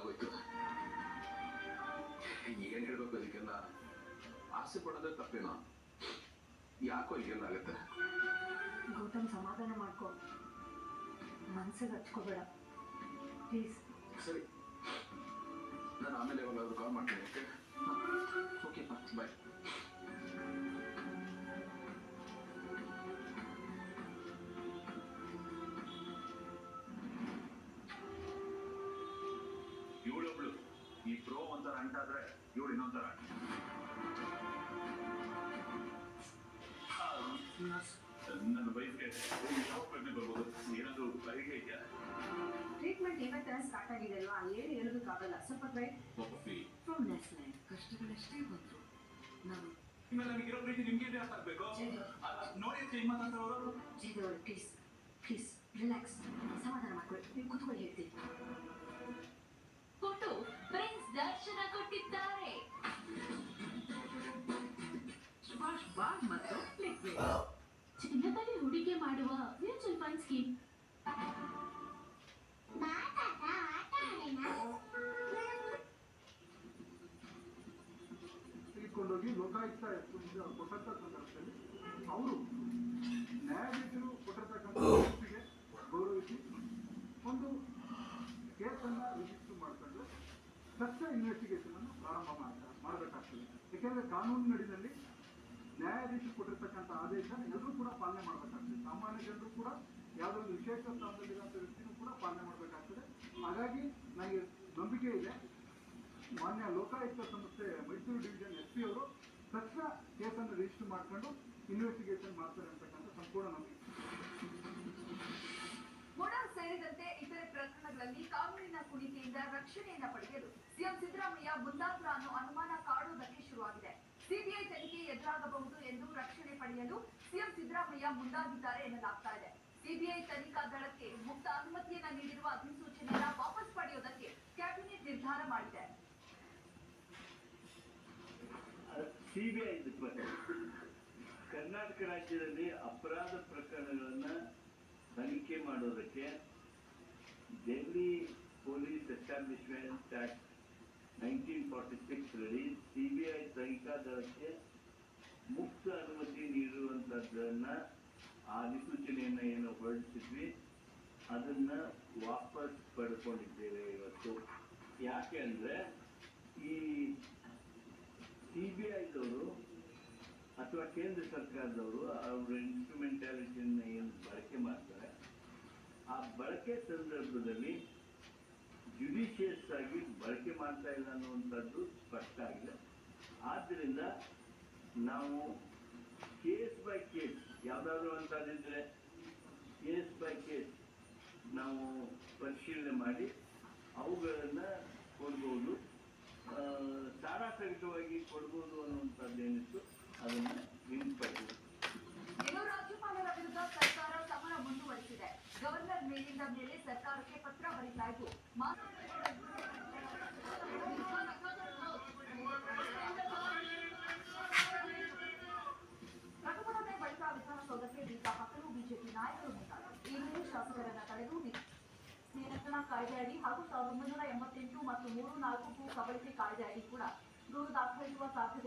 ಆಗೋಯ್ತು. ಏನ್ ಹೇಳ್ಬೇಕು ಅದಕ್ಕೆಲ್ಲ? ಆಸೆ ಪಡೋದ್ರೆ ತಪ್ಪೇನೋ? ಯಾಕೋ ಈಗೆಲ್ಲ ಆಗತ್ತೆ? ಗೌತಮ್, ಸಮಾಧಾನ ಮಾಡ್ಕೊ, ಮನ್ಸಿಗೆ ಹಚ್ಕೋಬೇಡ ಪ್ಲೀಸ್. ಸರಿ, ನಾನು ಆಮೇಲೆ ಯಾವಾಗಾದ್ರೂ ಕಾಲ್ ಮಾಡ್ತೀನಿ. Okay bye. ಇವಳೊಬ್ಳು ಈ ಪ್ರೋ ಒಂಥರ ಅಂಟಾದ್ರೆ ಇವಳು ಇನ್ನೊಂಥರ. ನನ್ನ ವೈಫ್ಗೆ ಯಾವ ಪ್ರಜ್ಞೆ ಬರ್ಬೋದು? ಏನಾದ್ರು ಬರಿಗೆ ಇದೆಯಾ? ಟ್ರೀಟ್ಮೆಂಟ್ ಇವತ್ತ ಸ್ಟಾರ್ಟ್ ಆಗಿದೆ ಅಲ್ವಾ, ಹೇಳೋದಕ್ಕಾಗಲ್ಲ. ಸ್ವಲ್ಪ ಟ್ರೈ ಫ್ರಮ್ ನೆಕ್ಸ್ಟ್ ಲೈನ್. ಕಷ್ಟಗಳಷ್ಟೇ ಬಂದ್ರು ನಾವು ಇನ್ನು ನನಗಿರೋ ಪ್ರೀತಿ ನಿಮ್ಗೆ ಅರ್ಥ ಆಗ್ಬೇಕು. ನೋಡಿ ಚೇಂಜ್ ಮಾತಾಡ್ತಾರವರು. ಜೀದವ್ರು ಪ್ಲೀಸ್ ಪ್ಲೀಸ್ ರಿಲ್ಯಾಕ್ಸ್, ಸಮಾಧಾನ ಮಾಡ್ಕೊಳ್ಳಿ. ನೀವು ಕೂತ್ಕೊಳ್ಳಿ, ಹೇಳ್ತೀನಿ. ಫೋಟೋ ಪ್ರಿನ್ಸ್ ದರ್ಶನ ಕೊಟ್ಟಿದ್ದಾರೆ. ಸುಭಾಷ್ ಬಾಗ್ ಮತ್ತು ಚಿನ್ನದಲ್ಲಿ ಹೂಡಿಕೆ ಮಾಡುವ ಮ್ಯೂಚುವಲ್ ಫಂಡ್ ಸ್ಕೀಮ್. ಕೊಂಡೋಗಿ ಲೋಕಾಯುಕ್ತ ಕೊಟ್ಟಂತ ಸಂದರ್ಭದಲ್ಲಿ ಅವರು ನ್ಯಾಯಾಧೀಶರು ಕೊಟ್ಟಿರ್ತಕ್ಕಂಥ ತೀರ್ಪಿಗೆ ಗೌರವಿಸಿ ಒಂದು ಕೇಸನ್ನು ರಿಜಿಸ್ಟರ್ ಮಾಡಿಕೊಂಡು ತಕ್ಷಣ ಇನ್ವೆಸ್ಟಿಗೇಷನ್ ಅನ್ನು ಪ್ರಾರಂಭ ಮಾಡಬೇಕಾಗ್ತದೆ. ಏಕೆಂದರೆ ಕಾನೂನಿನಡಿನಲ್ಲಿ ನ್ಯಾಯಾಧೀಶರು ಕೊಟ್ಟಿರ್ತಕ್ಕಂಥ ಆದೇಶ ಎಲ್ಲರೂ ಕೂಡ ಪಾಲನೆ ಮಾಡಬೇಕಾಗ್ತದೆ. ಸಾಮಾನ್ಯ ಜನರು ಕೂಡ ಯಾವುದೋ ಒಂದು ವಿಶೇಷ ಸ್ಥಾನದಲ್ಲಿರುವಂಥ ವ್ಯಕ್ತಿನೂ ಕೂಡ ಪಾಲನೆ ಮಾಡಬೇಕಾಗ್ತದೆ. ಹಾಗಾಗಿ ನನಗೆ ನಂಬಿಕೆ ಇದೆ, ಮಾನ್ಯ ಲೋಕಾಯುಕ್ತ ಸಂಸ್ಥೆ ಮೈಸೂರು ಡಿವಿಷನ್ SP ಅವರು ತಕ್ಷಣ ಕೇಸನ್ನು ರಿಜಿಸ್ಟರ್ ಮಾಡ್ಕೊಂಡು ಇನ್ವೆಸ್ಟಿಗೇಷನ್ ಮಾಡ್ತಾರೆ ಅಂತಕ್ಕಂಥ ಸಂಪೂರ್ಣ ನಂಬಿಕೆ. ಮೊಡ ಸೇರಿದಂತೆ ಇತರೆ ಪ್ರಕರಣಗಳಲ್ಲಿ ಕಾನೂನಿನ ಕುಣಿಕೆಯಿಂದ ರಕ್ಷಣೆಯನ್ನ ಪಡೆಯಲು ಸಿಎಂ ಸಿದ್ದರಾಮಯ್ಯ ಮುಂದಾದ್ರ ಅನ್ನೋ ಅನುಮಾನ ಕಾಡುವುದಕ್ಕೆ ಶುರುವಾಗಿದೆ. ಸಿಬಿಐ ತನಿಖೆ ಎದುರಾಗಬಹುದು ಎಂದು ರಕ್ಷಣೆ ಪಡೆಯಲು ಸಿಎಂ ಸಿದ್ದರಾಮಯ್ಯ ಮುಂದಾಗಿದ್ದಾರೆ ಎನ್ನಲಾಗ್ತಾ ಇದೆ. ಸಿಬಿಐ ತನಿಖಾ ದಳಕ್ಕೆ ಮುಕ್ತ ಅನುಮತಿಯನ್ನ ನೀಡಿರುವ ಅಧಿಸೂಚನೆಯನ್ನ ವಾಪಸ್ ಪಡೆಯುವುದಕ್ಕೆ ಕ್ಯಾಬಿನೆಟ್ ನಿರ್ಧಾರ ಮಾಡಿದೆ. ಸಿಬಿಐ ಕರ್ನಾಟಕ ರಾಜ್ಯದಲ್ಲಿ ಅಪರಾಧ ಪ್ರಕರಣಗಳನ್ನ ತನಿಖೆ ಮಾಡೋದಕ್ಕೆ ಡೆಲ್ಲಿ ಪೊಲೀಸ್ ಎಸ್ಟಾಬ್ಲಿಷ್ಮೆಂಟ್ ಆಕ್ಟ್ 1946 ರಡಿ ಸಿಬಿಐ ತನಿಖಾ ದಳಕ್ಕೆ ಮುಕ್ತ ಅನುಮತಿ ನೀಡುವಂತದ್ದನ್ನ ಆ ಅಧಿಸೂಚನೆಯನ್ನ ಏನು ಹೊರಡಿಸಿದ್ವಿ ಅದನ್ನ ವಾಪಸ್ ಪಡ್ಕೊಂಡಿದ್ದೇವೆ ಇವತ್ತು. ಯಾಕೆ ಅಂದ್ರೆ ಈ ಸಿಬಿಐದವರು ಅಥವಾ ಕೇಂದ್ರ ಸರ್ಕಾರದವರು ಅವರ ಇನ್ಸ್ಟ್ರೂಮೆಂಟಾಲಿಟಿಯನ್ನು ಏನು ಬಳಕೆ ಮಾಡ್ತಾರೆ, ಆ ಬಳಕೆ ಸಂದರ್ಭದಲ್ಲಿ ಜುಡಿಷಿಯಸ್ ಆಗಿ ಬಳಕೆ ಮಾಡ್ತಾ ಇಲ್ಲ ಅನ್ನುವಂಥದ್ದು ಸ್ಪಷ್ಟ ಆಗಿದೆ. ಆದ್ದರಿಂದ ನಾವು ಕೇಸ್ ಬೈ ಕೇಸ್ ಯಾವುದಾದ್ರೂ ಅಂತದಿದ್ರೆ ಕೇಸ್ ಬೈ ಕೇಸ್ ನಾವು ಪರಿಶೀಲನೆ ಮಾಡಿ ಅವುಗಳನ್ನು ಕೊಡ್ಬೋದು, ಸಾರಾಸಹಿತವಾಗಿ ಕೊಡ್ಬೋದು ಅನ್ನುವಂಥದ್ದೇನಿತ್ತು ಅದನ್ನು ಹಿಂಪಡೆದು. ಇನ್ನು ರಾಜ್ಯಪಾಲರ ವಿರುದ್ಧ ಸರ್ಕಾರ ಸಮರ ಮುಂದುವರಿಸಿದೆ. ಗವರ್ನರ್ ಮೇಲಿಂದ ಮೇಲೆ ಸರ್ಕಾರಕ್ಕೆ ಪತ್ರ ಬರೆಯಲಾಯಿತು. ಪ್ರಕಟಣೆ ಬಳಿಕ ವಿಧಾನಸೌಧಕ್ಕೆ ಬೀಗ ಹಾಕಲು ಬಿಜೆಪಿ ನಾಯಕರು ಮುಂದಾದರು. ಈ ವೇಳೆ ಶಾಸಕರನ್ನ ತಡೆದು ನಿಯಂತ್ರಣ ಕಾಯ್ದೆ ಅಡಿ ಹಾಗೂ 1988 ಮತ್ತು 34 ಭೂ ಕಬಳಿಕೆ ಕಾಯ್ದೆ ಅಡಿ ಕೂಡ ದೂರು ದಾಖಲಿಸುವ ಸಾಧ್ಯತೆ